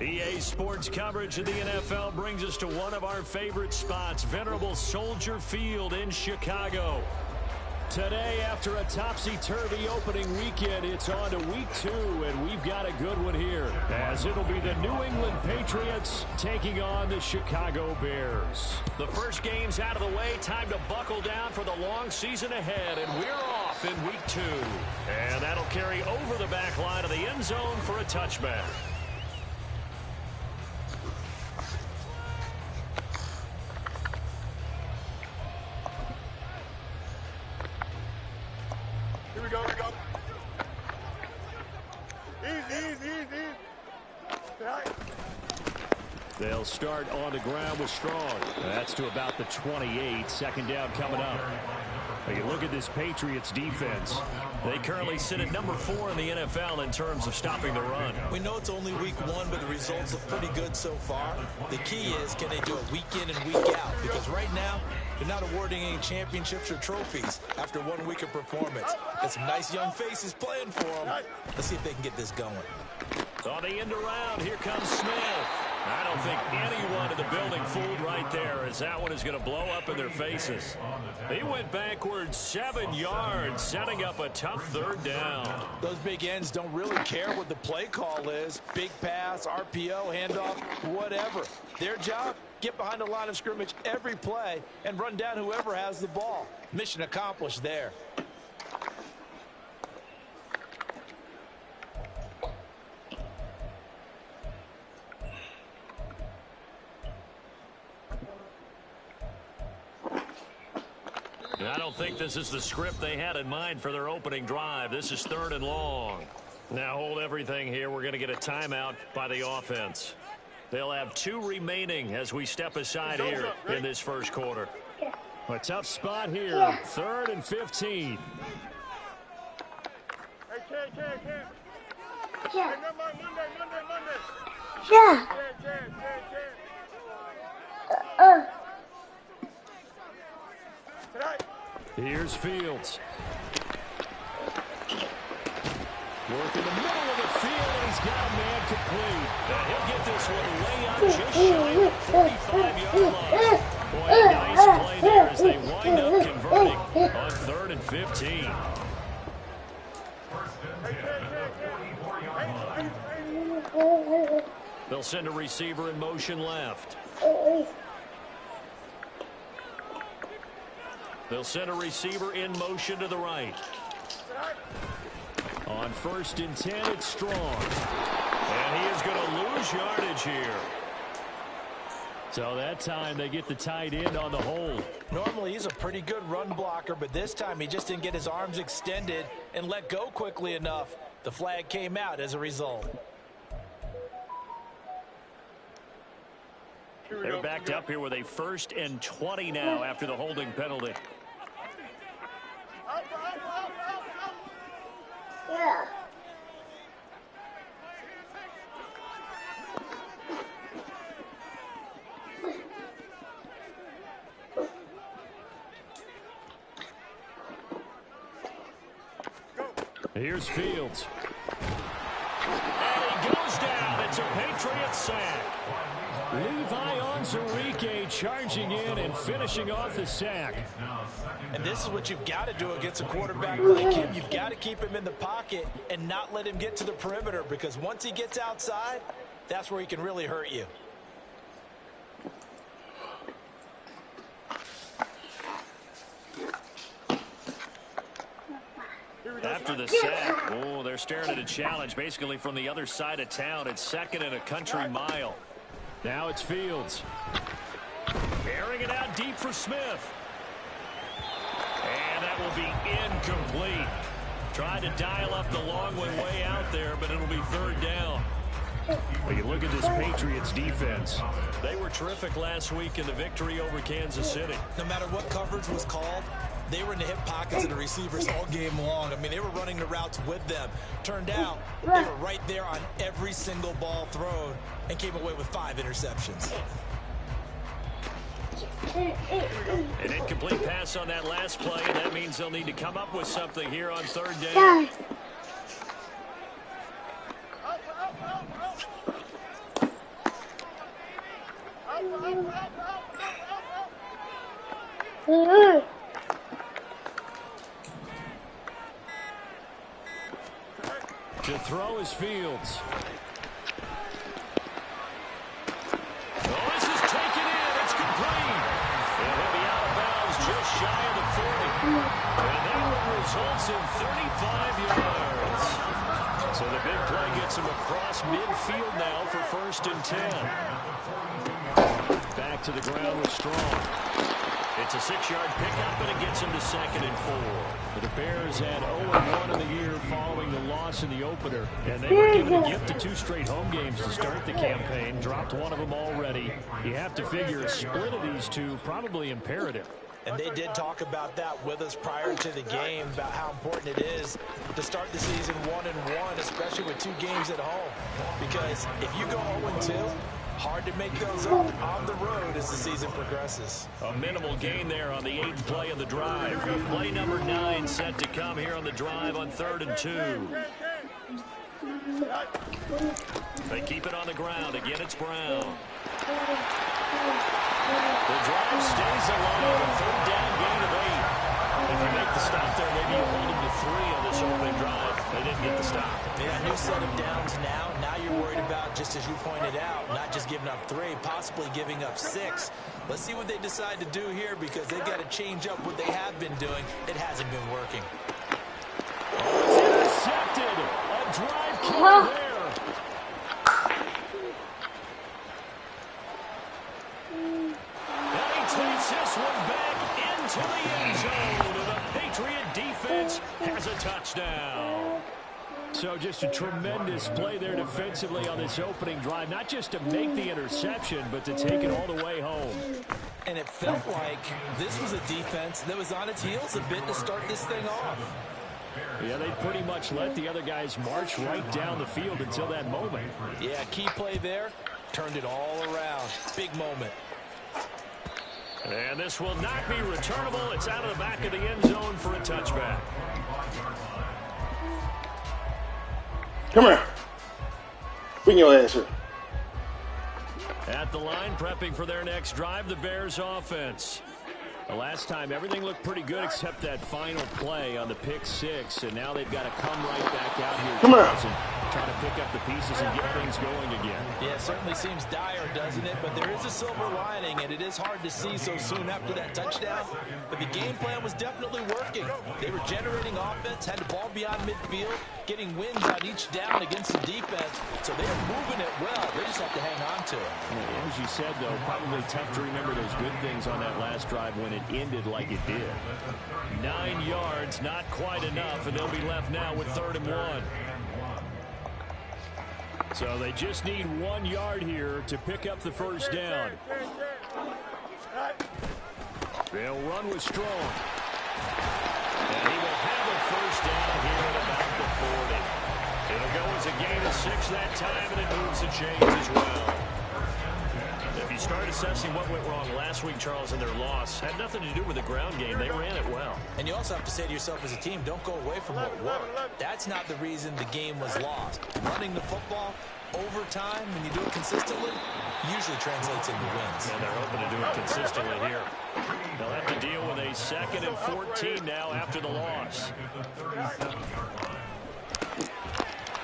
EA Sports coverage of the NFL brings us to one of our favorite spots, venerable Soldier Field in Chicago. Today, after a topsy-turvy opening weekend, it's on to week 2, and we've got a good one here, as it'll be the New England Patriots taking on the Chicago Bears. The first game's out of the way, time to buckle down for the long season ahead, and we're off in week 2. And that'll carry over the back line of the end zone for a touchback. They'll start on the ground with Strong. That's to about the 28. Second down coming up. Now you look at this Patriots defense. They currently sit at number 4 in the NFL in terms of stopping the run. We know it's only week 1, but the results look pretty good so far. The key is, can they do it week in and week out? Because right now, they're not awarding any championships or trophies after 1 week of performance. Got some nice young faces playing for them. Let's see if they can get this going. On the end around, here comes Smith. I don't think anyone in the building fooled right there, as that one is going to blow up in their faces. He went backwards 7 yards, setting up a tough third down. Those big ends don't really care what the play call is. Big pass, RPO, handoff, whatever. Their job, get behind the line of scrimmage every play and run down whoever has the ball. Mission accomplished there. I don't think this is the script they had in mind for their opening drive. This is 3rd and long. Now hold everything here. We're going to get a timeout by the offense. They'll have 2 remaining as we step aside here in this first quarter. A tough spot here. 3rd and 15. Here's Fields. Work in the middle of the field, and he's got a man complete. And he'll get this one way out just shy of the 45-yard line. Boy, a nice play there as they wind up converting on 3rd and 15. They'll send a receiver in motion left. They'll send a receiver in motion to the right. On 1st and 10, it's Strong. And he is going to lose yardage here. So that time they get the tight end on the hold. Normally he's a pretty good run blocker, but this time he just didn't get his arms extended and let go quickly enough. The flag came out as a result. They're backed up here with a 1st and 20 now after the holding penalty. Yeah. Here's Fields. And he goes down. It's a Patriot sack. Levi Onwuzurike charging in and finishing off the sack. And this is what you've got to do against a quarterback like him. You've got to keep him in the pocket and not let him get to the perimeter, because once he gets outside, that's where he can really hurt you. after the sack. Oh, they're staring at a challenge basically from the other side of town. It's second and a country mile. Now it's Fields. Airing it out deep for Smith. And that will be incomplete. Tried to dial up the long one way out there, but it'll be third down. But you look at this Patriots defense. They were terrific last week in the victory over Kansas City. No matter what coverage was called, they were in the hip pockets of the receivers all game long. I mean, they were running the routes with them. Turned out, they were right there on every single ball thrown and came away with 5 interceptions. An incomplete pass on that last play, and that means they'll need to come up with something here on third down. To throw is Fields. Oh, this is taken in. It's complete. It'll be out of bounds just shy of the 40. And that one results in 35 yards. So the big play gets him across midfield now for 1st and 10. Back to the ground with Strong. It's a 6-yard pickup, and it gets him to 2nd and 4. But the Bears had 0-1 in the year following the loss in the opener. And they were given a gift of 2 straight home games to start the campaign. Dropped one of them already. You have to figure a split of these two probably imperative. And they did talk about that with us prior to the game, about how important it is to start the season 1-1, especially with 2 games at home. Because if you go 0-2, hard to make those up on the road as the season progresses. A minimal gain there on the 8th play of the drive. Play number 9 set to come here on the drive on 3rd and 2. They keep it on the ground. Again, it's Brown. The drive stays alive. A 3rd down gain of 8. If you make the stop there, maybe you hold them to 3 on this opening drive. They didn't get the stop. Yeah, new set of downs now. Now you're worried about, just as you pointed out, not just giving up 3, possibly giving up 6. Let's see what they decide to do here, because they've got to change up what they have been doing. It hasn't been working. It's intercepted. A drive killer there. And he takes this one back into the end zone. And the Patriot defense has a touchdown. So just a tremendous play there defensively on this opening drive. Not just to make the interception, but to take it all the way home. And it felt like this was a defense that was on its heels a bit to start this thing off. Yeah, they pretty much let the other guys march right down the field until that moment. Yeah, key play there. Turned it all around. Big moment. And this will not be returnable. It's out of the back of the end zone for a touchback. Come here. Bring your ass here. At the line, prepping for their next drive, the Bears offense. The last time, everything looked pretty good except that final play on the pick 6, and now they've got to come right back out here. Come here. And try to pick up the pieces and get things going again. Yeah, it certainly seems dire, doesn't it? But there is a silver lining, and it is hard to see so soon after that touchdown. But the game plan was definitely working. They were generating offense, had the ball beyond midfield, getting wins on each down against the defense. So they're moving it well. They just have to hang on to it. As you said, though, probably tough to remember those good things on that last drive when it ended like it did. 9 yards, not quite enough, and they'll be left now with 3rd and 1. So they just need 1 yard here to pick up the first down. They'll run with Strong. And he will have a first down here at about the 40. It'll go as a gain of 6 that time, and it moves the chains as well. If you start assessing what went wrong last week, Charles, in their loss, had nothing to do with the ground game. They ran it well. And you also have to say to yourself as a team, don't go away from what worked. That's not the reason the game was lost. Running the football over time, when you do it consistently, usually translates into wins. And they're hoping to do it consistently here. They'll have to deal with a 2nd and 14 now after the loss.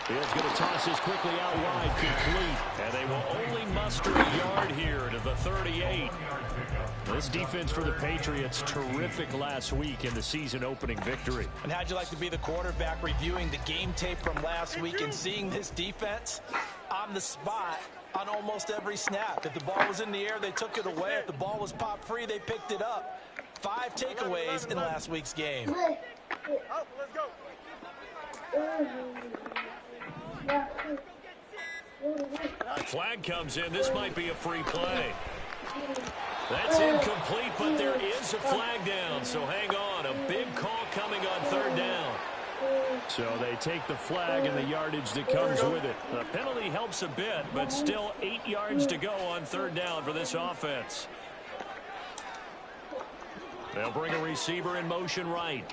Field's going to toss this quickly out wide, complete. And they will only muster a yard here to the 38. This defense for the Patriots, terrific last week in the season-opening victory. And how'd you like to be the quarterback reviewing the game tape from last week and seeing this defense on the spot on almost every snap? If the ball was in the air, they took it away. If the ball was popped free, they picked it up. 5 takeaways in last week's game. Let's go. Flag comes in. This might be a free play. That's incomplete, but there is a flag down, so hang on. A big call coming on 3rd down. So they take the flag and the yardage that comes with it. The penalty helps a bit, but still 8 yards to go on 3rd down for this offense. They'll bring a receiver in motion right.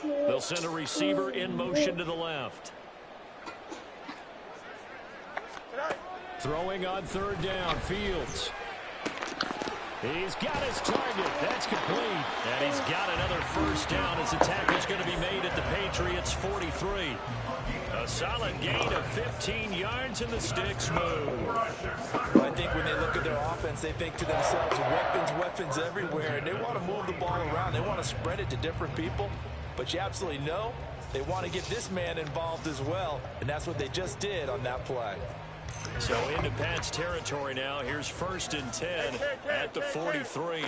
They'll send a receiver in motion to the left. Throwing on 3rd down, Fields. He's got his target. That's complete. And he's got another 1st down as the tackle's going to be made at the Patriots' 43. A solid gain of 15 yards and the sticks move. I think when they look at their offense, they think to themselves, weapons everywhere. And they want to move the ball around. They want to spread it to different people. But you absolutely know they want to get this man involved as well. And that's what they just did on that play. So into Pat's territory now. Here's 1st and 10 at the 43.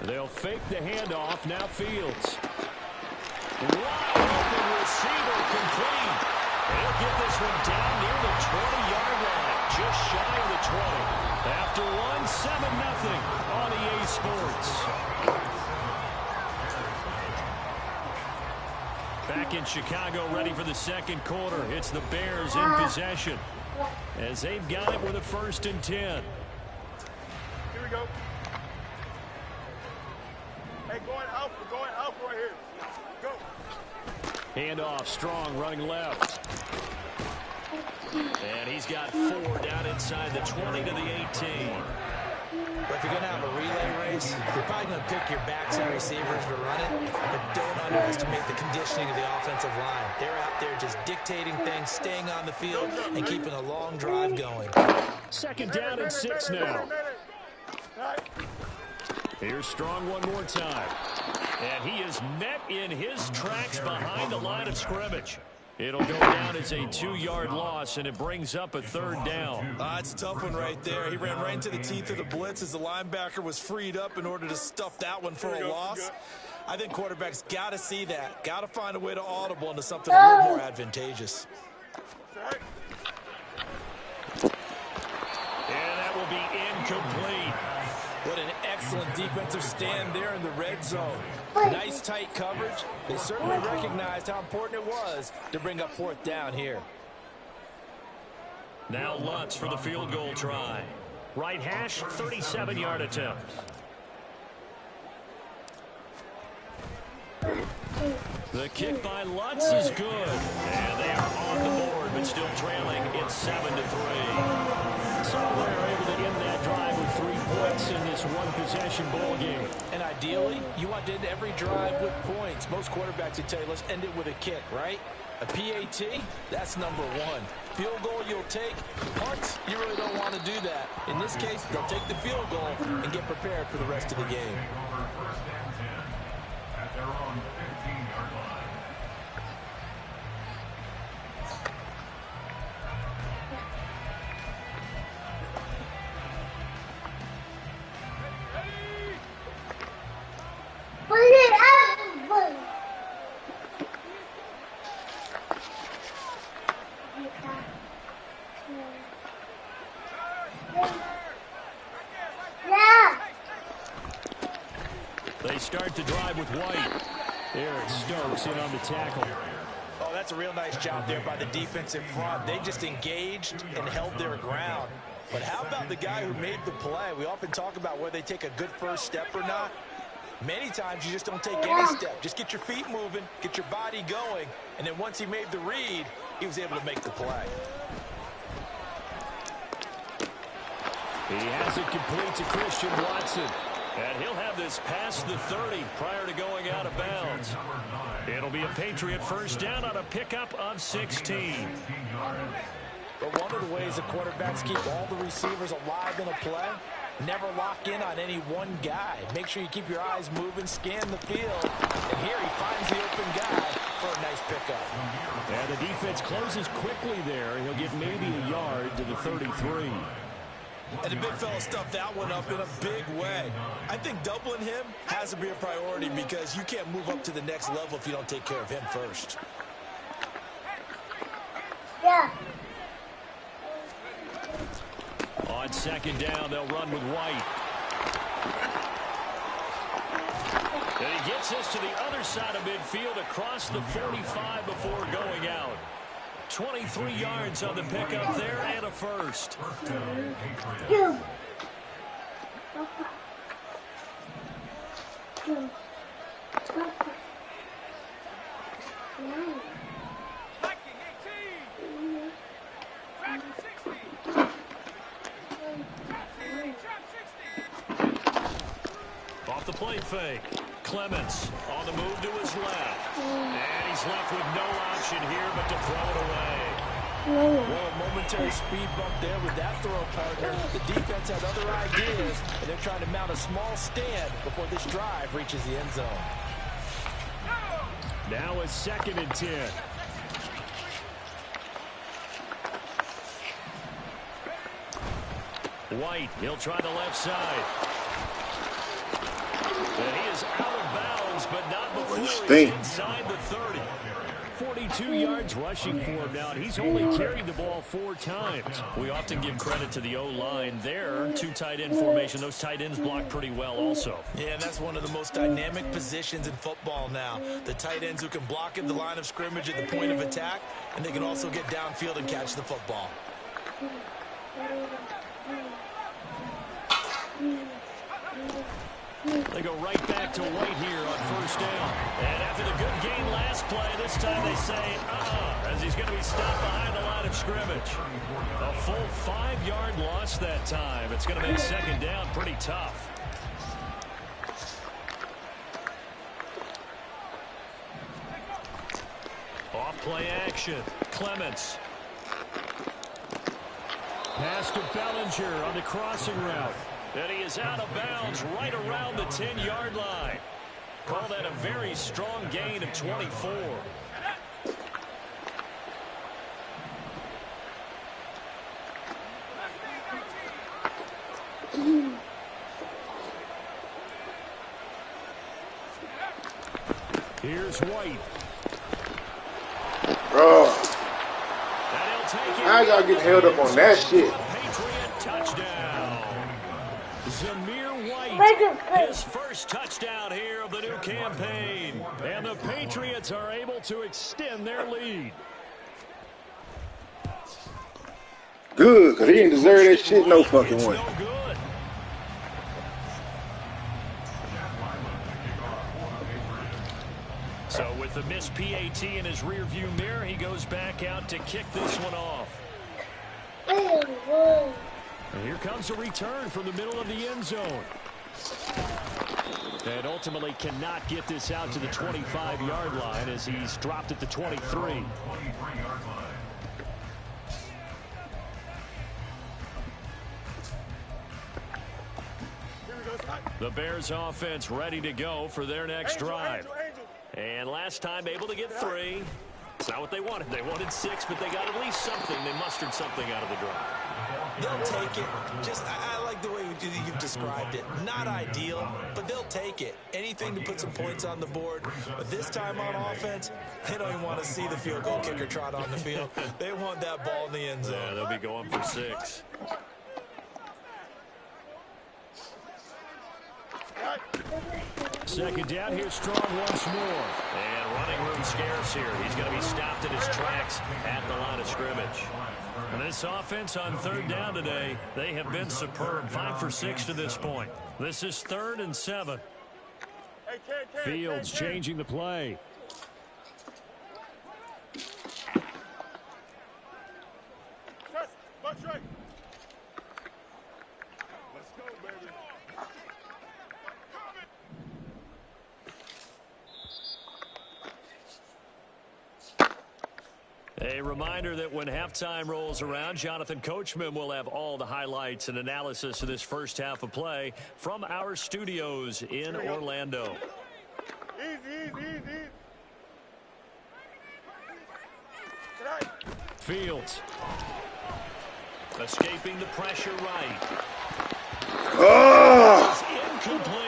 They'll fake the handoff. Now Fields. Wide open receiver complete. They'll get this one down near the 20-yard line. Just shy of the 20. After one, 7-0 on EA Sports. Back in Chicago, ready for the 2nd quarter. It's the Bears in possession as they've got it with a 1st and 10. Here we go. Hey, we're going out right here. Go. Handoff, Strong running left. And he's got 4 down inside the 20 to the 18. But if you're going to have a relay race, you're probably going to pick your backs and receivers to run it. But don't underestimate the conditioning of the offensive line. They're out there just dictating things, staying on the field, and keeping a long drive going. 2nd down and 6 now. Here's Strong one more time. And he is met in his tracks behind the line of scrimmage. It'll go down as a 2-yard loss, and it brings up a 3rd down. It's a tough one right there. He ran right into the teeth of the blitz as the linebacker was freed up in order to stuff that one for a loss. I think quarterbacks got to see that. Got to find a way to audible into something a little more advantageous. And that will be incomplete. What an excellent defensive stand there in the red zone. Nice tight coverage. They certainly recognized how important it was to bring up 4th down here. Now Lutz for the field goal try. Right hash, 37-yard attempt. The kick by Lutz is good. And they are on the board, but still trailing. It's 7-3. So they're able to end that drive with 3 points in this one-possession ball game. And ideally, you want to end every drive with points. Most quarterbacks would tell you, let's end it with a kick, right? A PAT, that's number 1. Field goal you'll take. Punts, you really don't want to do that. In this case, they'll take the field goal and get prepared for the rest of the game. At their own 15-yard line. They start to drive with White. Eric Stokes in on the tackle. Oh, that's a real nice job there by the defensive front. They just engaged and held their ground. But how about the guy who made the play? We often talk about whether they take a good first step or not. Many times you just don't take any step. Just get your feet moving, get your body going, and then once he made the read, he was able to make the play. He has it complete to Christian Watson. And he'll have this past the 30 prior to going out of bounds. It'll be a Patriot first down on a pickup of 16. But one of the ways the quarterbacks keep all the receivers alive in a play, never lock in on any one guy. Make sure you keep your eyes moving, scan the field. And here he finds the open guy for a nice pickup. And the defense closes quickly there. He'll get maybe a yard to the 33. And the big fella stuffed that one up in a big way. I think doubling him has to be a priority because you can't move up to the next level if you don't take care of him first. Yeah. On second down, they'll run with White. And he gets us to the other side of midfield across the 45 before going out. 23 yards on the pickup there and a first. Off the play fake. Clements on the move to his left. And he's left with no option here but to throw it away. Well, a momentary speed bump there with that throw partner. The defense had other ideas, and they're trying to mount a small stand before this drive reaches the end zone. Now a 2nd and 10. White, he'll try the left side. And he is out of bounds, but not before he's inside the 30. 42 yards rushing for him now, and he's only carried the ball 4 times. We often give credit to the O-line there. 2 tight end formation. Those tight ends block pretty well also. Yeah, and that's one of the most dynamic positions in football now. The tight ends who can block at the line of scrimmage at the point of attack, and they can also get downfield and catch the football. They go right back to White here on first down. And after the good gain last play, this time they say, as he's going to be stopped behind the line of scrimmage. A full 5-yard loss that time. It's going to make second down pretty tough. Off play action. Clements. Pass to Bellinger on the crossing route. And he is out of bounds right around the 10-yard line. Call that a very strong gain of 24. Here's White. Bro, I gotta get held up on that shit. Patriot touchdown. Zamir White, his first touchdown here of the new campaign. And the Patriots are able to extend their lead. Good, because he didn't deserve that shit no fucking way. No good. So with the missed PAT in his rearview mirror, he goes back out to kick this one off. And here comes a return from the middle of the end zone. And ultimately cannot get this out to the 25-yard line as he's dropped at the 23. The Bears offense ready to go for their next drive. And last time able to get 3. It's not what they wanted. They wanted 6, but they got at least something. They mustered something out of the drive. They'll take it. I like the way you've described it. Not ideal, but they'll take it. Anything to put some points on the board. But this time on offense, they don't even want to see the field goal kicker trot on the field. They want that ball in the end zone. Yeah, they'll be going for 6. Second down, here's Strong once more. And running room scarce here. He's going to be stopped in his tracks at the line of scrimmage. And this offense on third down today, they have been superb. 5 for 6 to this point. This is 3rd and 7. Fields changing the play. A reminder that when halftime rolls around, Jonathan Coachman will have all the highlights and analysis of this first half of play from our studios in Orlando. Easy. Fields. Escaping the pressure right. Oh! It's incomplete.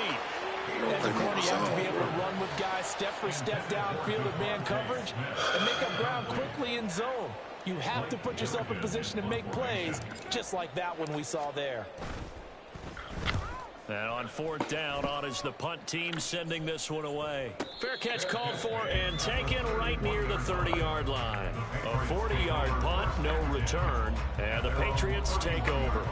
As a corner, you have to be able to run with guys step for step downfield of man coverage and make up ground quickly in zone. You have to put yourself in position to make plays, just like that one we saw there. And on fourth down, on is the punt team sending this one away. Fair catch called for and taken right near the 30-yard line. A 40-yard punt, no return, and the Patriots take over.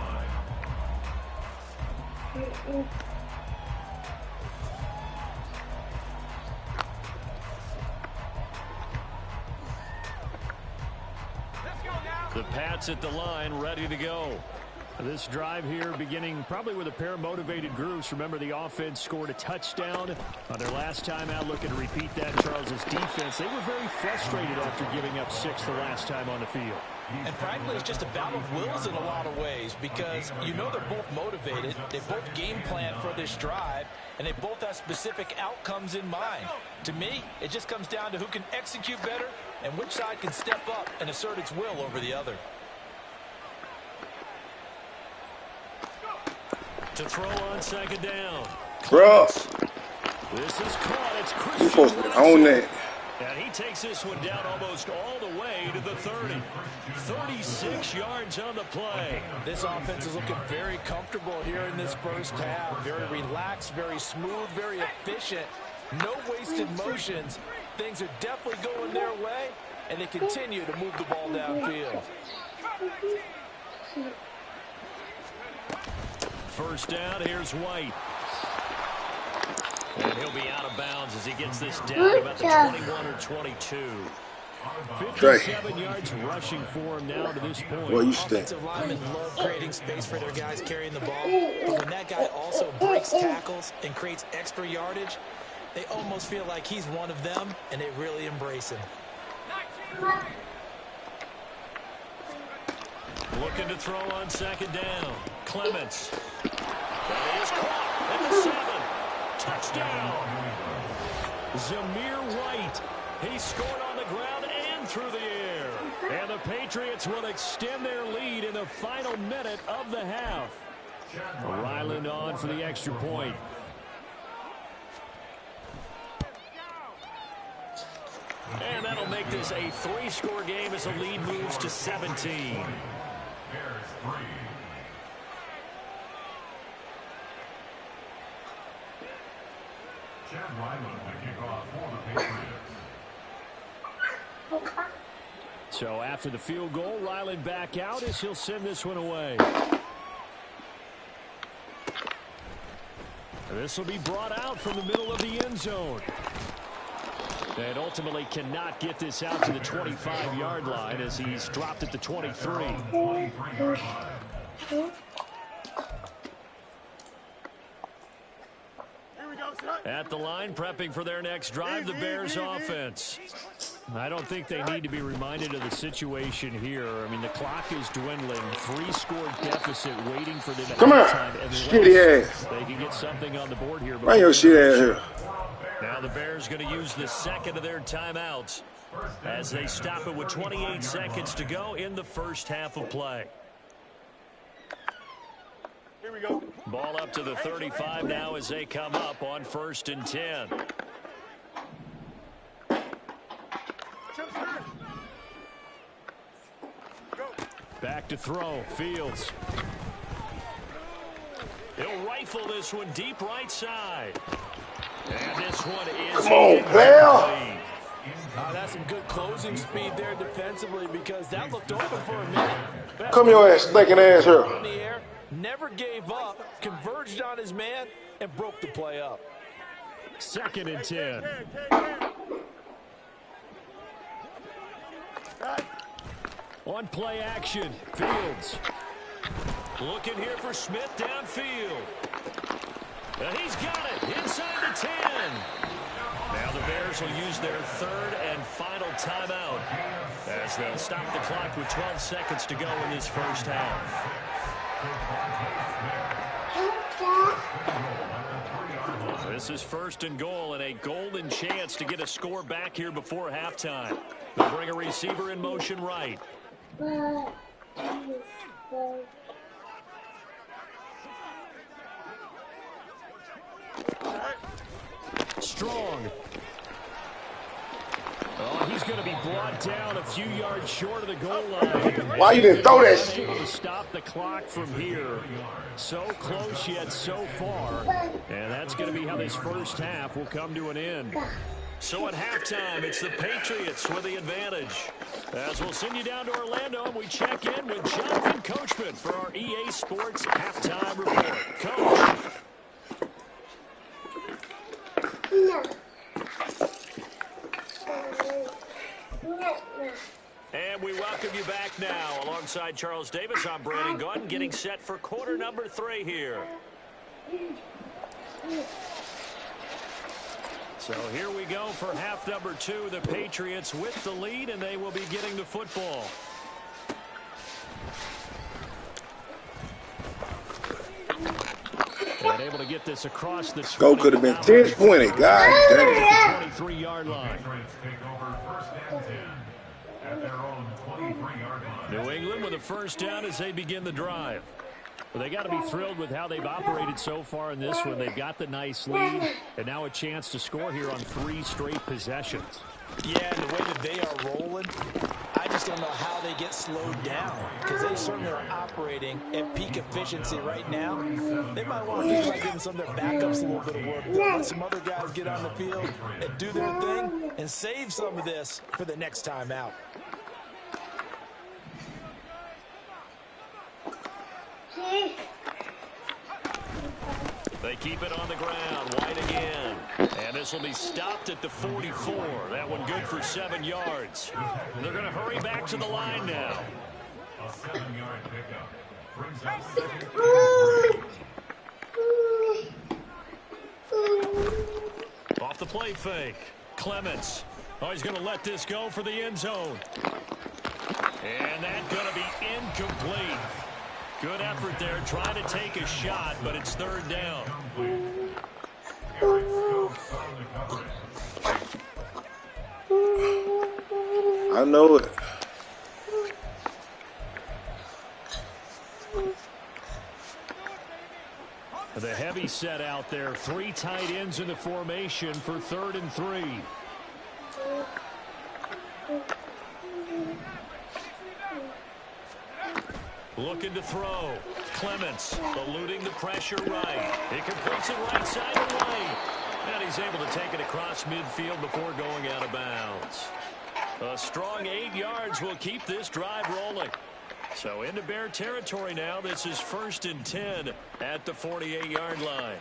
The Pats at the line, ready to go. This drive here beginning probably with a pair of motivated groups. Remember, the offense scored a touchdown on their last time out. Looking to repeat that. Charles's defense, they were very frustrated after giving up 6 the last time on the field. And frankly, it's just a battle of wills in a lot of ways because you know they're both motivated. They both game plan for this drive, and they both have specific outcomes in mind. To me, it just comes down to who can execute better and which side can step up and assert its will over the other. To throw on second down. Bro. This is caught. It's Christian. You're supposed to own that. And he takes this one down almost all the way to the 30. 36 yards on the play. This offense is looking very comfortable here in this first half. Very relaxed, very smooth, very efficient. No wasted motions. Things are definitely going their way, and they continue to move the ball downfield. First down, here's White. And he'll be out of bounds as he gets this down about the 21 or 22. 57 yards rushing for him now to this point. Well, you stay. Offensive linemen love creating space for their guys carrying the ball. But when that guy also breaks tackles and creates extra yardage, they almost feel like he's one of them, and they really embrace him. Looking to throw on second down. Clements. That is caught at the 7. Touchdown. Zamir White. He scored on the ground and through the air. And the Patriots will extend their lead in the final minute of the half. Ryland on for the extra point. And that'll make this a 3-score game as the lead moves to 17. Bears 3. Chad Ryland to kick off for the Patriots. So after the field goal, Ryland back out as he'll send this one away. This will be brought out from the middle of the end zone. And ultimately cannot get this out to the 25-yard line as he's dropped at the 23. At the line, prepping for their next drive, the Bears offense. I don't think they need to be reminded of the situation here. I mean, the clock is dwindling. 3-score deficit waiting for them at halftime. Shitty ass. They can get something on the board here. Bring your shit ass here. Now the Bears going to use the second of their timeouts as they stop it with 28 seconds to go in the first half of play. Here we go. Ball up to the 35 now as they come up on 1st and 10. Back to throw. Fields. He'll rifle this one deep right side. And this one is... Come on, Bell. That's some good closing speed there defensively because that looked open for a minute. Come your ass, stinking ass here. In the air, never gave up, converged on his man, and broke the play up. 2nd and 10. On play action, Fields. Looking here for Smith downfield. And he's got it inside the 10. Now the Bears will use their 3rd and final timeout. as they'll stop the clock with 12 seconds to go in this first half. This is first and goal and a golden chance to get a score back here before halftime. They'll bring a receiver in motion right. Strong. Oh, he's going to be brought down a few yards short of the goal line. Why you didn't throw that shit? Able to stop the clock from here. So close yet so far. And that's going to be how this first half will come to an end. So at halftime, it's the Patriots with the advantage. As we'll send you down to Orlando, and we check in with Jonathan Coachman for our EA Sports Halftime Report. Coach. No. And we welcome you back now. Alongside Charles Davis, I'm Brandon Gordon, getting set for quarter number 3 here. So here we go for half number 2. The Patriots with the lead, and they will be getting the football. And able to get this across the 20. Go could have been 10-20. God damn. 23-yard line. New England with a first down as they begin the drive. Well, they got to be thrilled with how they've operated so far in this one. They've got the nice lead, and now a chance to score here on 3 straight possessions. Yeah, and the way that they are rolling, I just don't know how they get slowed down, because they certainly are operating at peak efficiency right now. They might want to think about giving some of their backups a little bit of work. Let some other guys get on the field and do their thing and save some of this for the next time out. They keep it on the ground. White again. And this will be stopped at the 44. That one good for 7 yards. They're going to hurry back to the line now. A 7-yard pickup brings up Off the play fake. Clements. Oh, he's going to let this go for the end zone. And that's going to be incomplete. Good effort there, trying to take a shot, but it's third down. I know it. The heavy set out there. 3 tight ends in the formation for 3rd and 3. Looking to throw. Clements eluding the pressure right. He completes it right side of White. And he's able to take it across midfield before going out of bounds. A strong 8 yards will keep this drive rolling. So into Bear territory now. This is 1st and 10 at the 48-yard line.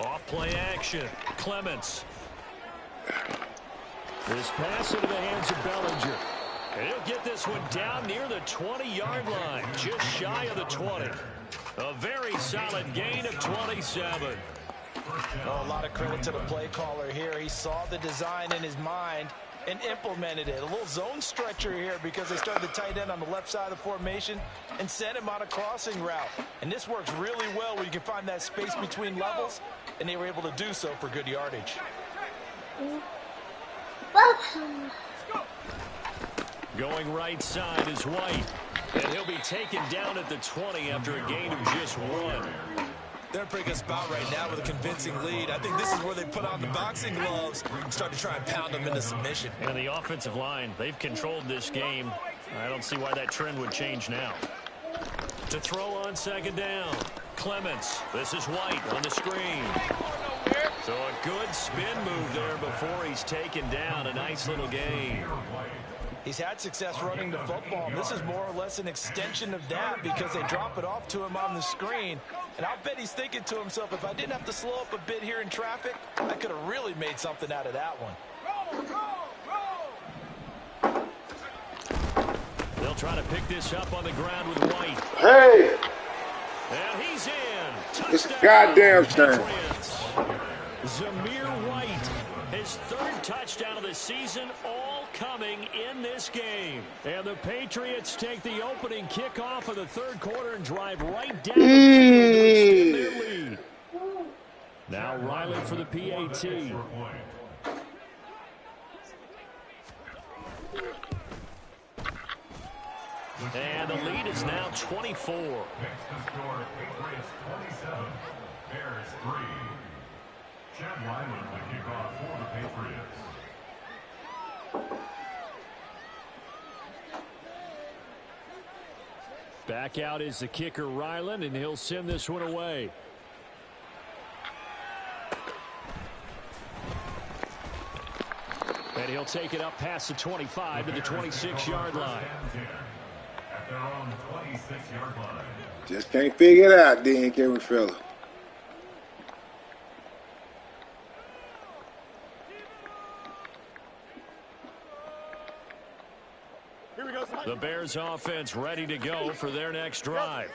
Off play action. Clements. This pass into the hands of Bellinger. And he'll get this one down near the 20-yard line. Just shy of the 20. A very solid gain of 27. Oh, a lot of credit to the play caller here. He saw the design in his mind and implemented it. A little zone stretcher here because they started the tight end on the left side of the formation and sent him on a crossing route. And this works really well when you can find that space between levels, and they were able to do so for good yardage. Going right side is White. And he'll be taken down at the 20 after a gain of just 1. They're in a pretty good spot right now with a convincing lead. I think this is where they put on the boxing gloves and start to try and pound them into submission. And the offensive line, they've controlled this game. I don't see why that trend would change now. To throw on 2nd down. Clements. This is White on the screen. So a good spin move there before he's taken down. A nice little gain. He's had success running the football. This is more or less an extension of that because they drop it off to him on the screen. And I'll bet he's thinking to himself, if I didn't have to slow up a bit here in traffic, I could have really made something out of that one. They'll They'll try to pick this up on the ground with White. Hey! And he's in. It's a Touchdown. goddamn shame. Patriots. Zamir White, his third touchdown of the season, all coming in this game. And the Patriots take the opening kickoff of the third quarter and drive right down the field to extend their lead. Now Riley for the PAT. And the lead is now 24. Next to score, Patriots 27, Bears 3. Chad Ryland to kick off for the Patriots. Back out is the kicker Ryland, and he'll send this one away. And he'll take it up past the 25 to the 26-yard line. At their own 26-yard line. Just can't figure it out, then, Kevin fella. Here we go. The Bears offense ready to go for their next drive.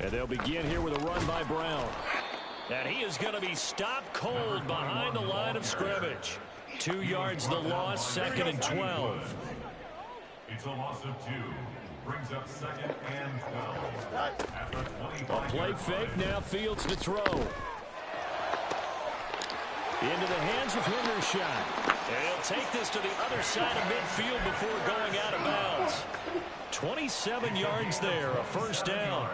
And they'll begin here with a run by Brown. And he is going to be stopped cold behind the line of scrimmage. 2 yards the loss, second and 12. It's a loss of 2. Brings up second and 12. At the 25. A play fake, now Fields to throw. Into the hands of Hendershot. And he'll take this to the other side of midfield before going out of bounds. 27 yards there, a first down.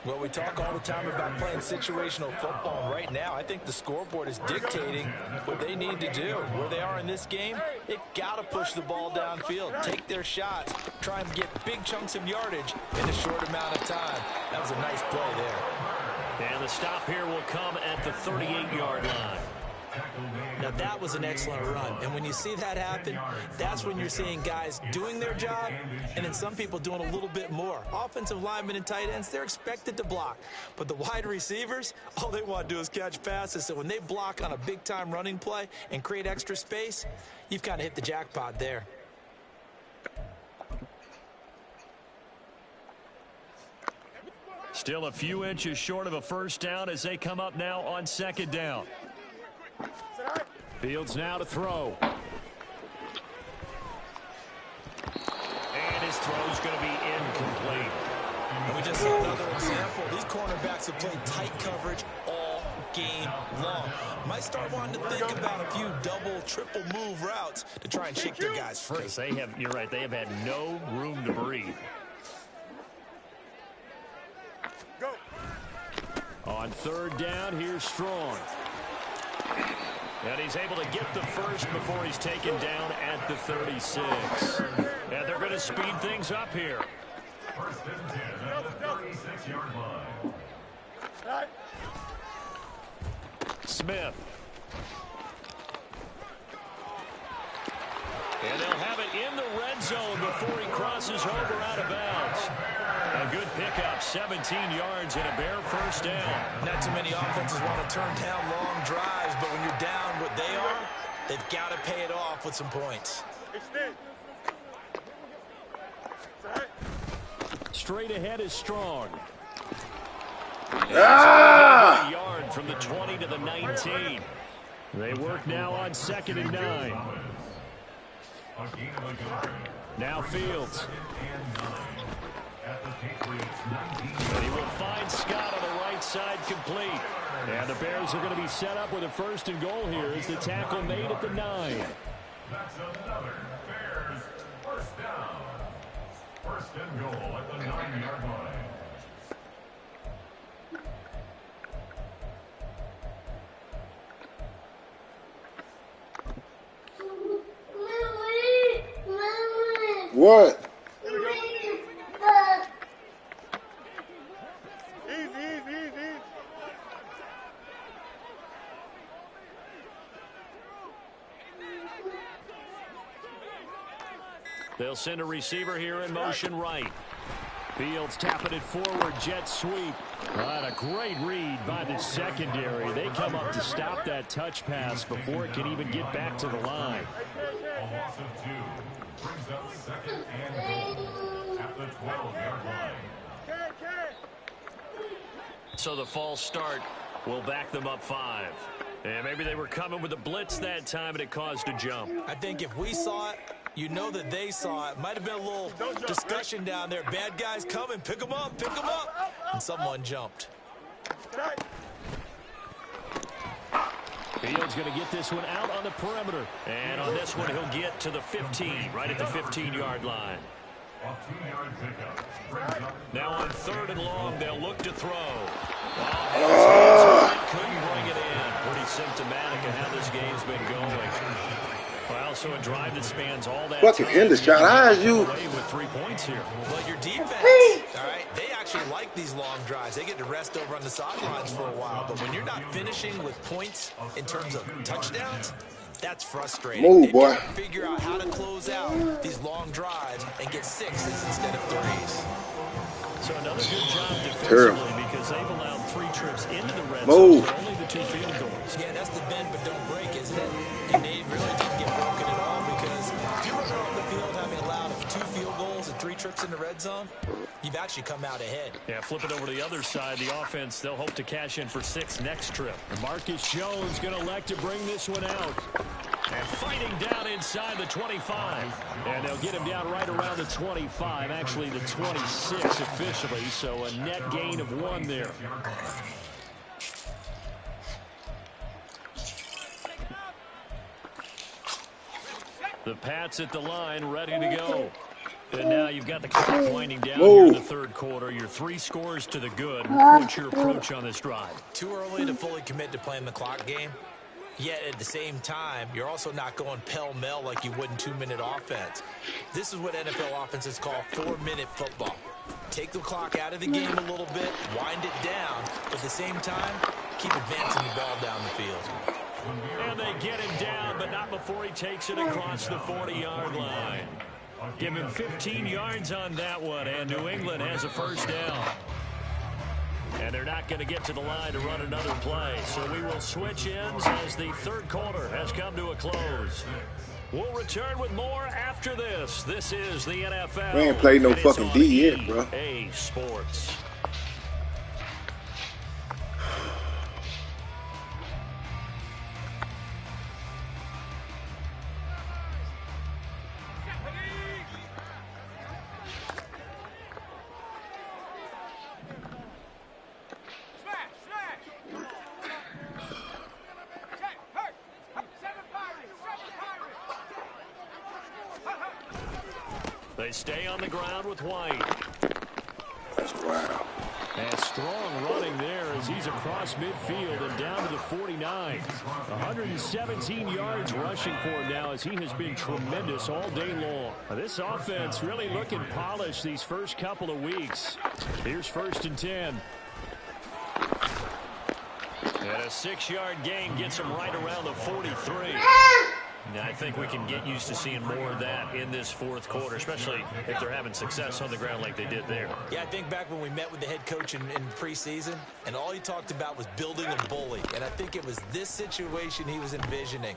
Well, we talk all the time about playing situational football, and right now I think the scoreboard is dictating what they need to do. Where they are in this game, they've got to push the ball downfield, take their shots, try and get big chunks of yardage in a short amount of time. That was a nice play there. And the stop here will come at the 38-yard line. Now that was an excellent run, and when you see that happen, that's when you're seeing guys doing their job and then some people doing a little bit more. Offensive linemen and tight ends, they're expected to block, but the wide receivers, all they want to do is catch passes. So when they block on a big-time running play and create extra space, you've kind of hit the jackpot there. Still a few inches short of a first down as they come up now on second down. Fields now to throw. And his throw's going to be incomplete. And we just saw another example. These cornerbacks have played tight coverage all game long. Might start wanting to think about a few double, triple move routes to try and shake their guys free. They have, you're right, they have had no room to breathe. Go. On third down, here's Strong. And he's able to get the first before he's taken down at the 36. And they're going to speed things up here. First and 10 at the 36-yard line. Smith. And they'll have it in the red zone before he crosses over out of bounds. A good pickup, 17 yards and a bare first down. Not too many offenses want to turn down long drives, but when you're down what they are, they've got to pay it off with some points. Straight ahead is Strong. Ah! A yard from the 20 to the 19. They work now on second and 9. Now Fields. And he will find Scott on the right side complete. And the Bears are going to be set up with a first and goal here as the tackle made at the 9. That's another Bears first down. First and goal at the 9-yard line. What? Easy. They'll send a receiver here in motion right. Fields tapping it forward, jet sweep. A great read by the secondary. They come up to stop that touch pass before it can even get back to the line. loss of 2. Brings up 2nd and goal at the 12-yard line. So the false start will back them up 5. And maybe they were coming with a blitz that time, and it caused a jump. I think if we saw it, you know that they saw it. Might have been a little discussion down there. Bad guys coming. Pick them up. Pick them up. And someone jumped. Fields going to get this one out on the perimeter. And on this one, he'll get to the 15, right at the 15-yard line. A 2-yard pickup. Brings up Now on 3rd and long, they'll look to throw. Couldn't bring it in. Pretty symptomatic of how this game's been going. Well, so a drive that spans all that fucking end the shot. How is you? away with 3 points here. Well, your defense, all right, they actually like these long drives. They get to rest over on the sidelines for a while. But when you're not finishing with points in terms of touchdowns, that's frustrating. Move, boy. They've got to figure out how to close out these long drives and get 6s instead of 3s. So another good job defensively Terrible. because they've allowed 3 trips into the red Move. zone, only the 2 field goals. Yeah, that's the bend but don't break, isn't it? And they really didn't get broken at all because if you're running off the field having allowed 2 field goals and 3 trips in the red zone, you've actually come out ahead. Yeah, flip it over to the other side. The offense, they'll hope to cash in for 6 next trip. And Marcus Jones going to elect to bring this one out. And fighting down inside the 25. And they'll get him down right around the 25, actually the 26 officially. So a net gain of 1 there. The Pats at the line, ready to go. And now you've got the clock winding down here in the 3rd quarter. Your 3 scores to the good. What's your approach on this drive? Too early to fully commit to playing the clock game. Yet at the same time, you're also not going pell-mell like you would in 2-minute offense. This is what NFL offenses call 4-minute football. Take the clock out of the game a little bit, wind it down, but at the same time, keep advancing the ball down the field. And they get him down, but not before he takes it across the 40-yard line. Give him 15 yards on that one, and New England has a first down. And they're not going to get to the line to run another play. So we will switch ends as the 3rd quarter has come to a close. We'll return with more after this. This is the NFL. We ain't played no and it's fucking on D yet, bro. EA Sports. They stay on the ground with White. That's wild. And strong running there as he's across midfield and down to the 49. 117 yards rushing for him now as he has been tremendous all day long. This offense really looking polished these first couple of weeks. Here's 1st and 10. And a 6-yard gain gets him right around the 43. And I think we can get used to seeing more of that in this 4th quarter, especially if they're having success on the ground like they did there. Yeah, I think back when we met with the head coach in preseason, and all he talked about was building a bully. And I think it was this situation he was envisioning.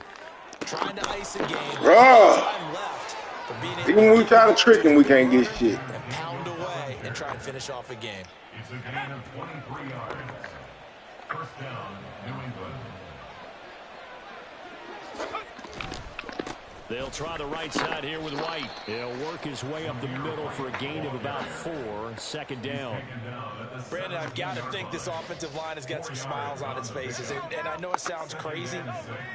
Trying to ice a game. Time left for being able Even when we try to trick him, we can't get shit. and pound away and try and finish off a game. It's a gain of 23 yards. First down, New England. They'll try the right side here with White. He'll work his way up the middle for a gain of about 4. 2nd down. Brandon, I've got to think this offensive line has got some smiles on its faces. And I know it sounds crazy,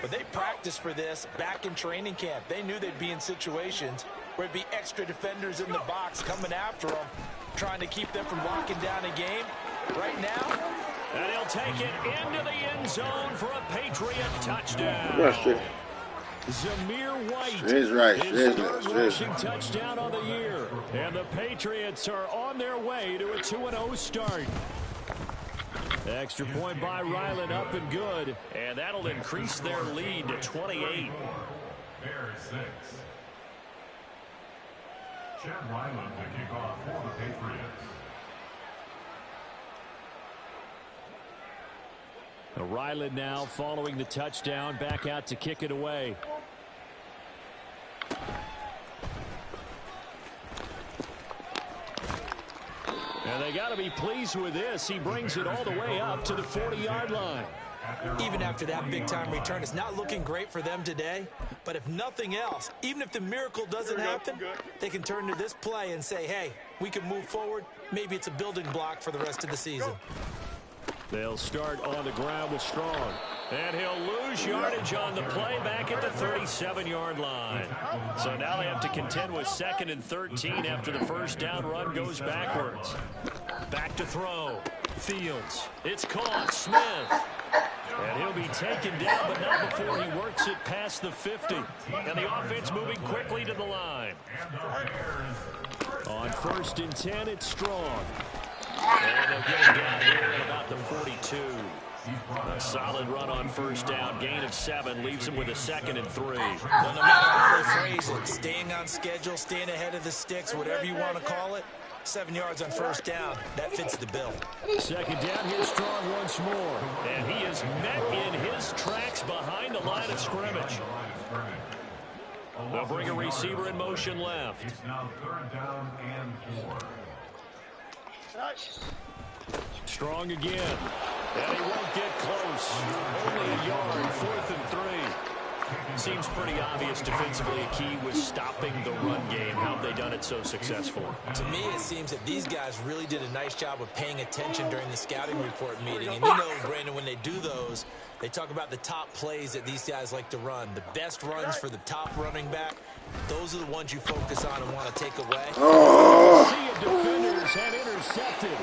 but they practiced for this back in training camp. They knew they'd be in situations where there'd be extra defenders in the box coming after them, trying to keep them from locking down a game. Right now, and he'll take it into the end zone for a Patriot touchdown. Rush it. Zamir White, That's right. his 3rd rushing touchdown on the year. And the Patriots are on their way to a 2-0 start. Extra point by Ryland up and good. And that'll increase their lead to 28. Bears 6. Chad Ryland to kick off for the Patriots. Ryland now following the touchdown, back out to kick it away. And they got to be pleased with this. He brings it all the way up to the 40-yard line. Even after that big-time return, it's not looking great for them today. But if nothing else, even if the miracle doesn't happen, they can turn to this play and say, hey, we can move forward. Maybe it's a building block for the rest of the season. They'll start on the ground with Strong. And he'll lose yardage on the play back at the 37-yard line. So now they have to contend with 2nd and 13 after the first down run goes backwards. Back to throw. Fields. It's caught. Smith. And he'll be taken down, but not before he works it past the 50. And the offense moving quickly to the line. On 1st and 10, it's Strong. And they'll get him down here at about the 42. A solid run on 1st down. Gain of 7 leaves him with a 2nd and 3. Well, no matter how they phrase it, staying on schedule, staying ahead of the sticks, whatever you want to call it, 7 yards on 1st down. That fits the bill. 2nd down, here's Strong once more. And he is met in his tracks behind the line of scrimmage. They'll bring a receiver in motion left. It's now 3rd down and 4. Strong again. And he won't get close. Only a yard, 4th and 3. Seems pretty obvious defensively a key was stopping the run game. How have they done it so successfully? To me, it seems that these guys really did a nice job of paying attention during the scouting report meeting. And you know, Brandon, when they do those, they talk about the top plays that these guys like to run. The best runs for the top running back, those are the ones you focus on and want to take away. Sea of defenders had intercepted.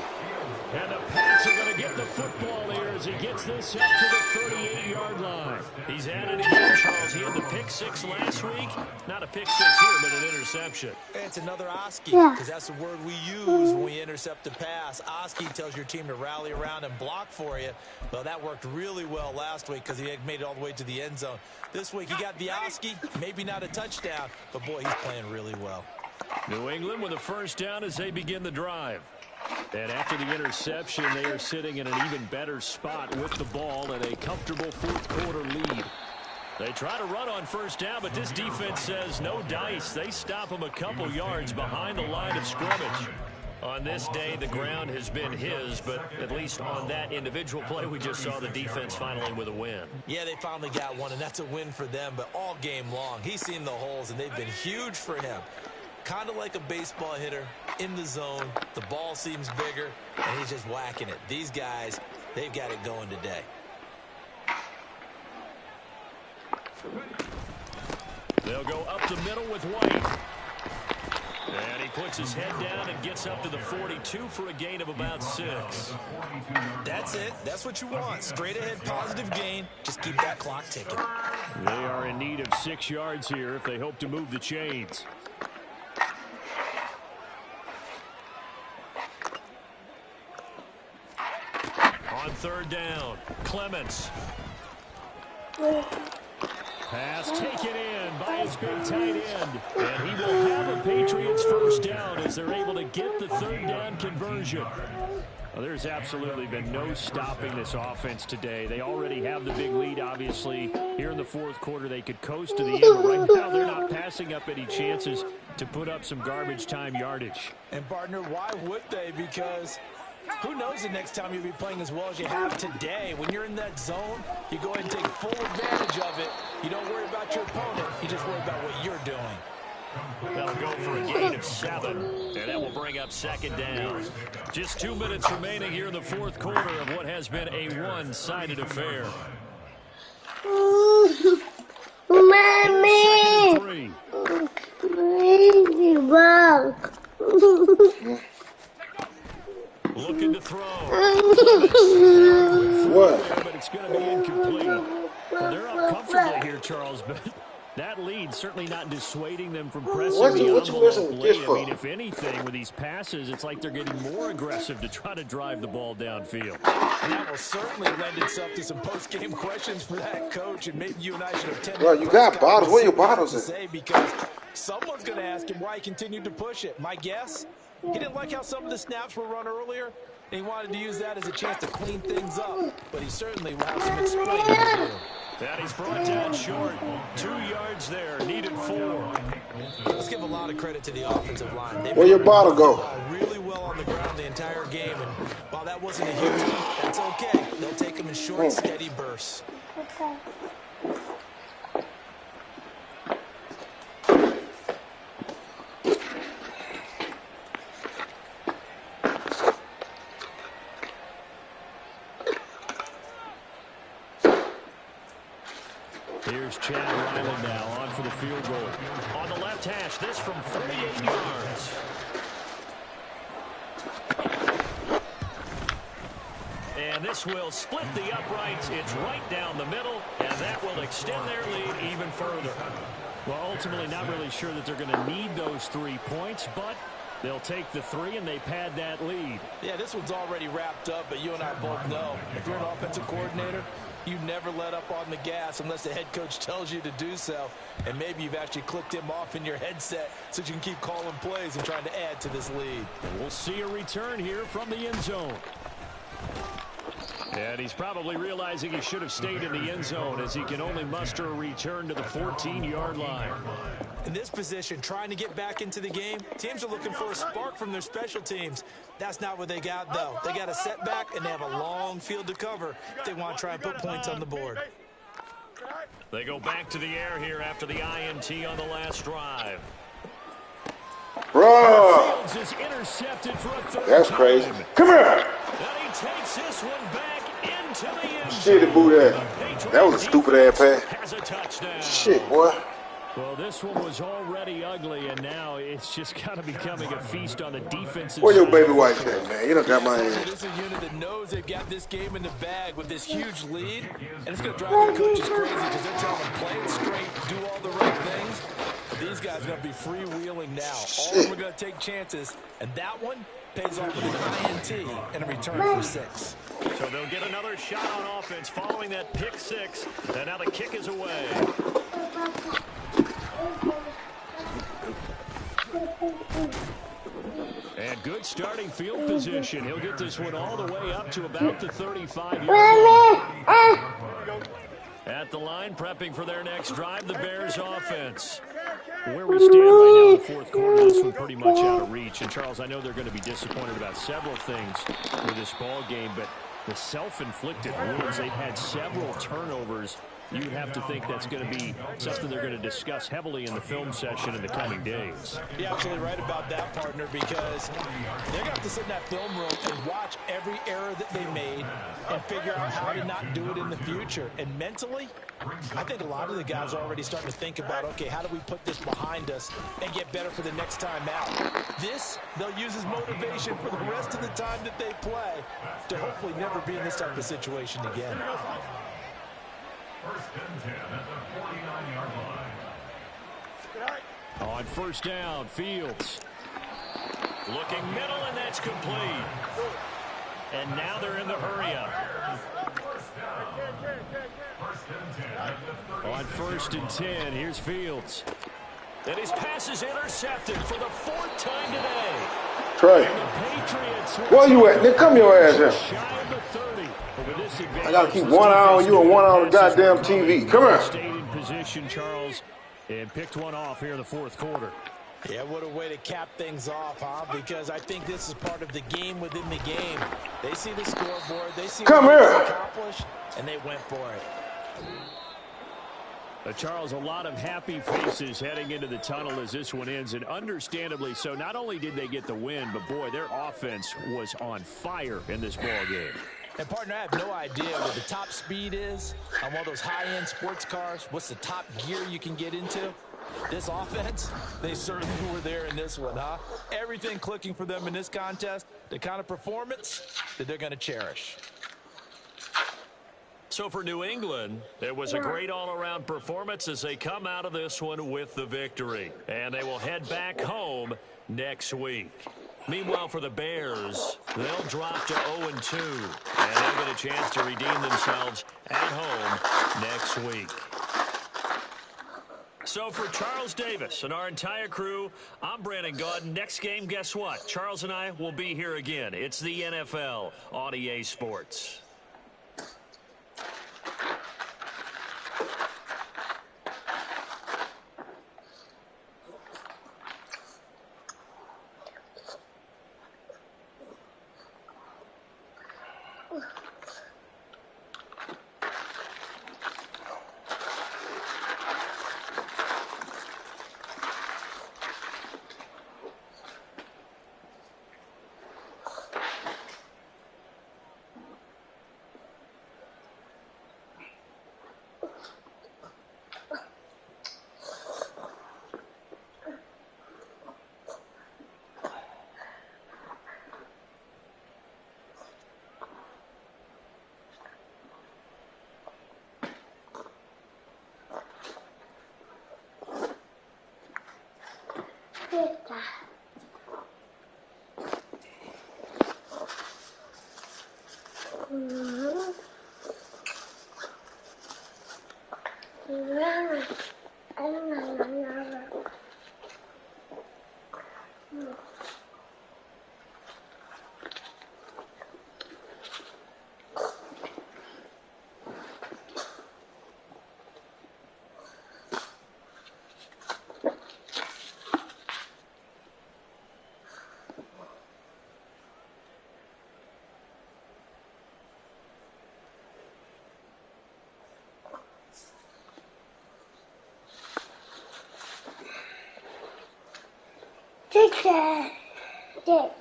And the Pats are going to get the football here as he gets this up to the 38-yard line. He's had it again, Charles. He had the pick 6 last week. Not a pick 6 here, but an interception. It's another Oski, because that's the word we use when we intercept a pass. Oski tells your team to rally around and block for you. Well, that worked really well last week because he had made it all the way to the end zone. This week he got the Oski, maybe not a touchdown, but boy, he's playing really well. New England with a 1st down as they begin the drive. And after the interception, they are sitting in an even better spot with the ball and a comfortable 4th quarter lead. They try to run on 1st down, but this defense says no dice. They stop them a couple yards behind the line of scrimmage. On this day, the ground has been his, but at least on that individual play, we just saw the defense finally with a win. Yeah, they finally got one, and that's a win for them, but all game long, he's seen the holes, and they've been huge for him. Kind of like a baseball hitter in the zone. The ball seems bigger, and he's just whacking it. These guys, they've got it going today. They'll go up the middle with White. And he puts his head down and gets up to the 42 for a gain of about 6. That's it. That's what you want. Straight ahead, positive gain. Just keep that clock ticking. They are in need of 6 yards here if they hope to move the chains. On 3rd down, Clements. Pass taken in by his big tight end. And he will have a Patriots 1st down as they're able to get the 3rd down conversion. Well, there's absolutely been no stopping this offense today. They already have the big lead, obviously. Here in the 4th quarter, they could coast to the end. But right now, they're not passing up any chances to put up some garbage time yardage. And, partner, why would they? Because who knows the next time you'll be playing as well as you have today. When you're in that zone, you go ahead and take full advantage of it. You don't worry about your opponent. You just worry about what you're doing. That'll go for a gain of 7, and that will bring up 2nd down. Just 2 minutes remaining here in the 4th quarter of what has been a one-sided affair. Mommy! Looking to throw. What? But it's going to be incomplete. Well, they're up comfortably here, Charles, but that lead certainly not dissuading them from pressing the envelope late. I mean, if anything, with these passes, it's like they're getting more aggressive to try to drive the ball downfield. And that will certainly lend itself to some post-game questions for that coach, and maybe you and I should have tended. Bro, you got bottles. Where your bottles at? Because someone's going to ask him why he continued to push it. My guess, he didn't like how some of the snaps were run earlier, and he wanted to use that as a chance to clean things up. But he certainly will have some explaining to do. And he's brought down short. 2 yards there. Needed 4. Let's give a lot of credit to the offensive line. Where your bottle go? Really well well on the ground the entire game, and while that wasn't a huge one, that's okay. They'll take them in short, steady bursts. Here's Chad Ryland now on for the field goal. On the left hash, this from 48 yards. And this will split the uprights. It's right down the middle, and that will extend their lead even further. Well, ultimately not really sure that they're going to need those 3 points, but they'll take the 3 and they pad that lead. Yeah, this one's already wrapped up, but you and I both know if you're an offensive coordinator, you never let up on the gas unless the head coach tells you to do so. And maybe you've actually clicked him off in your headset so you can keep calling plays and trying to add to this lead. And we'll see a return here from the end zone. And he's probably realizing he should have stayed in the end zone as he can only muster a return to the 14-yard line. In this position, trying to get back into the game, teams are looking for a spark from their special teams. That's not what they got, though. They got a setback, and they have a long field to cover if they want to try and put points on the board. They go back to the air here after the INT on the last drive. Bro, Fields is intercepted for a third that's time. crazy. Come here. And he takes this one back into the end Shit, zone. boo that. That was a stupid ass pass. Has a touchdown. Shit, boy. Well, this one was already ugly, and now it's just kind of becoming a feast on the defensive Where your side. baby wife at, man? You done got my ass. This is a unit that knows they've got this game in the bag with this huge lead, and it's going to drive their coaches crazy because they're telling them play it straight, do all the right things. But these guys are going to be freewheeling now. All of them are going to take chances, and that one pays off with an INT and a return for 6. So they'll get another shot on offense following that pick 6, and now the kick is away. And good starting field position. He'll get this one all the way up to about the 35-yard line. At the line, prepping for their next drive, the Bears offense. Where we stand right now in the fourth quarter, this one pretty much out of reach. And, Charles, I know they're going to be disappointed about several things with this ball game, but the self-inflicted wounds, they've had several turnovers. You would have to think that's going to be something they're going to discuss heavily in the film session in the coming days. You're absolutely right about that, partner, because they're going to have to sit in that film room and watch every error that they made and figure out how to not do it in the future. And mentally, I think a lot of the guys are already starting to think about, okay, how do we put this behind us and get better for the next time out? This, they'll use as motivation for the rest of the time that they play to hopefully never be in this type of situation again. First and 10 at the 49-yard line. On first down, Fields. Looking middle, and that's complete. And now they're in the hurry-up. On first and 10, here's Fields. And his pass is intercepted for the 4th time today. Trey, And the Patriots, where you at? Nigga, come your ass here. shy of the 30. But with this advantage, I gotta keep one eye on you and one eye on the goddamn TV. Come here. Stayed in position, Charles, and picked one off here in the fourth quarter. Yeah, what a way to cap things off, huh? Because I think this is part of the game within the game. They see the scoreboard, they see Come what here. they accomplish, and they went for it. Charles, a lot of happy faces heading into the tunnel as this one ends, and understandably so. Not only did they get the win, but, boy, their offense was on fire in this ball game. And, partner, I have no idea what the top speed is on one of those high-end sports cars. What's the top gear you can get into? This offense, they certainly were there in this one, huh? Everything clicking for them in this contest, the kind of performance that they're going to cherish. So for New England, it was a great all-around performance as they come out of this one with the victory. And they will head back home next week. Meanwhile, for the Bears, they'll drop to 0-2. And they'll get a chance to redeem themselves at home next week. So for Charles Davis and our entire crew, I'm Brandon Gaudin. Next game, guess what? Charles and I will be here again. It's the NFL on EA Sports. Okay. Okay.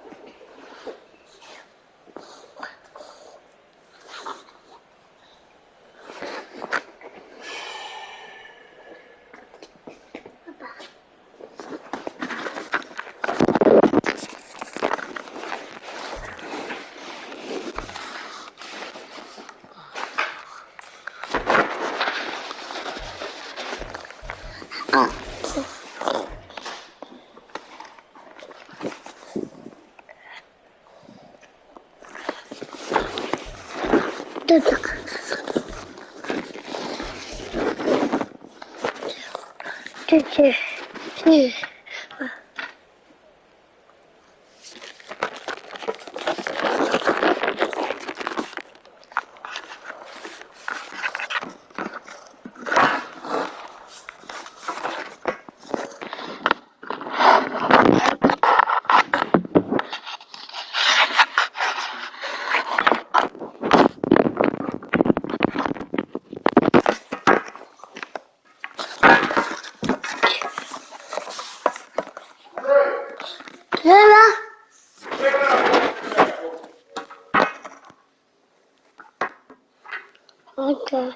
Okay.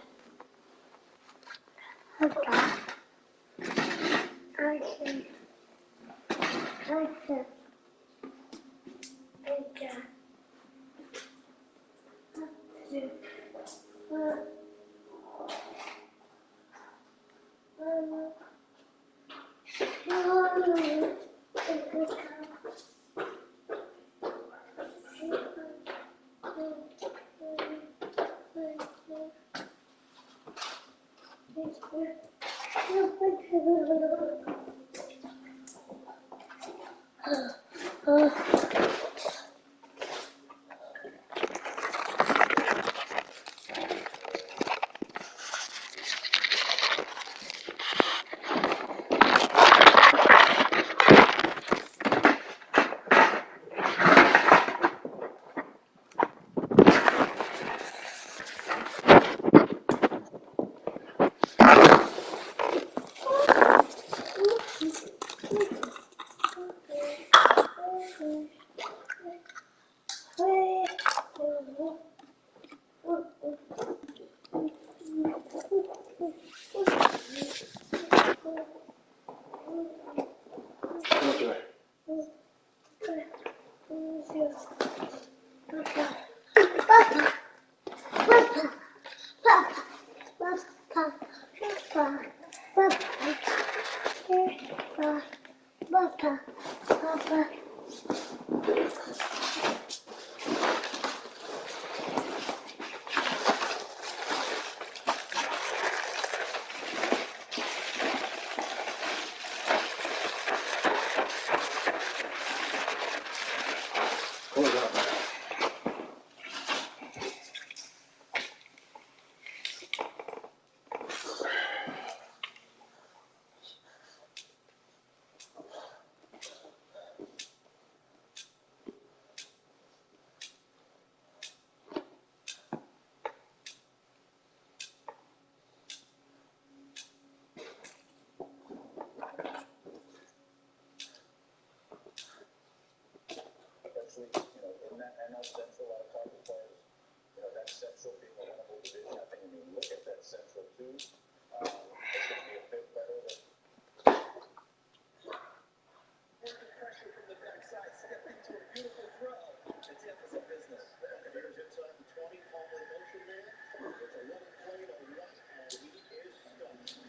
Okay.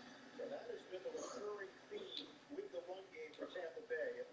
So that has been the recurring theme with the run game for Tampa Bay.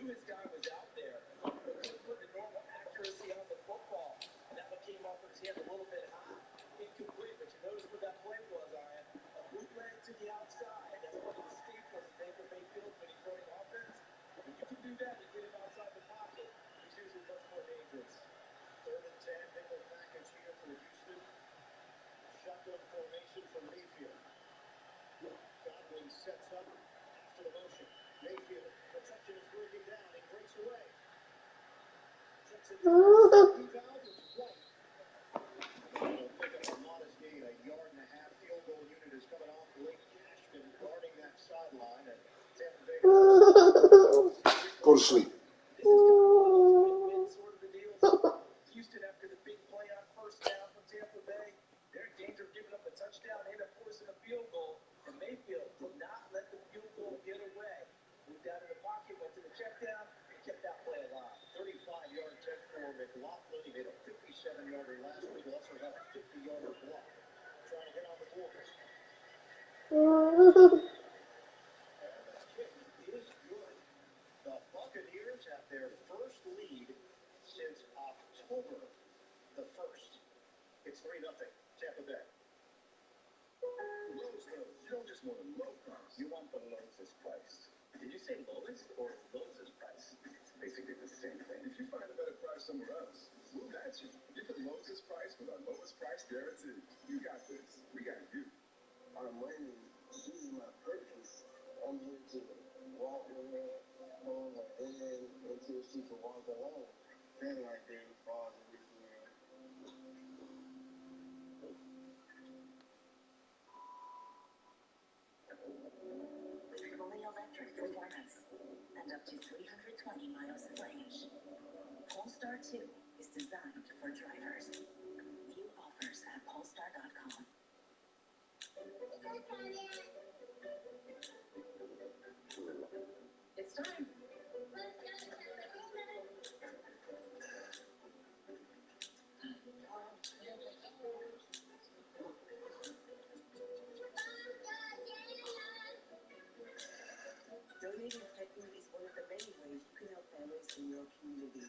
knew his guy was out there, but couldn't put the normal accuracy on the football. And that one came off of his hand a little bit high. Incomplete, but you notice what that play was, Ian. A bootleg to the outside. That's one of the staples of Baker Mayfield when he's running offense. When you can do that and get him outside the pocket, he's usually much more dangerous. 3rd and 10, nickel package here for Houston. Shotgun formation from Mayfield. Godwin sets up after the motion. Mayfield, protection is breaking down. He breaks away. Checks it down. Rebound is right. They'll pick up a modest gain, a yard and a half. Field goal unit is coming off. Blake Cashman guarding that sideline. And Tampa Bay. Go to sleep. This is kind of win-win sort of a deal. Houston, after the big play on first down from Tampa Bay, they're in danger of giving up a touchdown and a forcing a field goal. And Mayfield did not let the field goal get away. Moved out of the pocket, went to the check down, and kept that play alive. 35-yard catch for McLaughlin. He made a 57-yarder last week. Also got a 50-yarder block. Trying to get on the board. And the kick is good. The Buccaneers have their first lead since October the 1st. It's 3-0, Tampa Bay. Lowe's knows you don't just want a low price, you want the lowest price. Did you say lowest or lowest price? It's basically the same thing. If you find a better price somewhere else, we'll match you. Get the lowest price with our lowest price guarantee. You got this. We got you. I'm waiting. This is my purpose. I'm here to walk with her home and until she can walk alone. Then like being a father with me. Fully electric performance and up to 320 miles of range. Polestar 2 is designed for drivers. View offers at polestar.com. It's time. Donating pet food is one of the many ways you can help families in your community.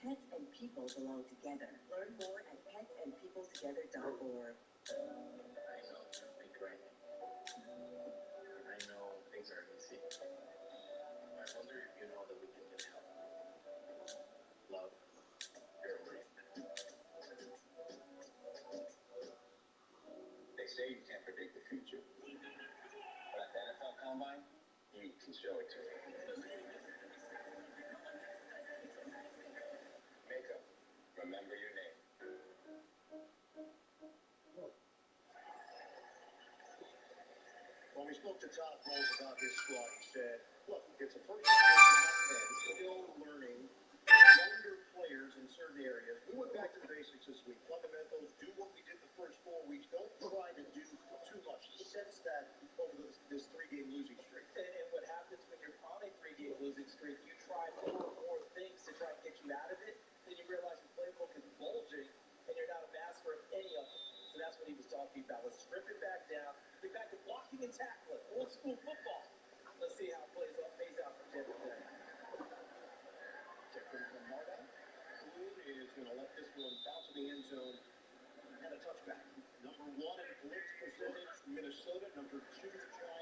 Pets and people belong together. Learn more at petsandpeopletogether.org. I know it's going to be great. I know things aren't easy. I wonder if you know that we can get help. Love, your brain. They say you can't predict the future. But at the NFL Combine, you can show it to me. Makeup, remember your name. When we spoke to Todd Bowles about this squad, he said, look, it's a first year, still learning, younger players in certain areas. We went back to the basics this week. Fundamentals, do what we did the first 4 weeks. Don't try to do too much. He sensed that over this 3-game losing streak. And what happens when you're on a 3-game losing streak, you try more things to try and get you out of it. Then you realize your playbook is bulging, and you're not a master of any of it. So that's what he was talking about. Let's strip it back down. Get back to blocking and tackling. Old school football. Let's see how it pays out for Tampa Bay. Check from Martin. Boone is going to let this one bounce in the end zone and a touchback. Number 1 in blitz percentage, Minnesota. Number 2 to John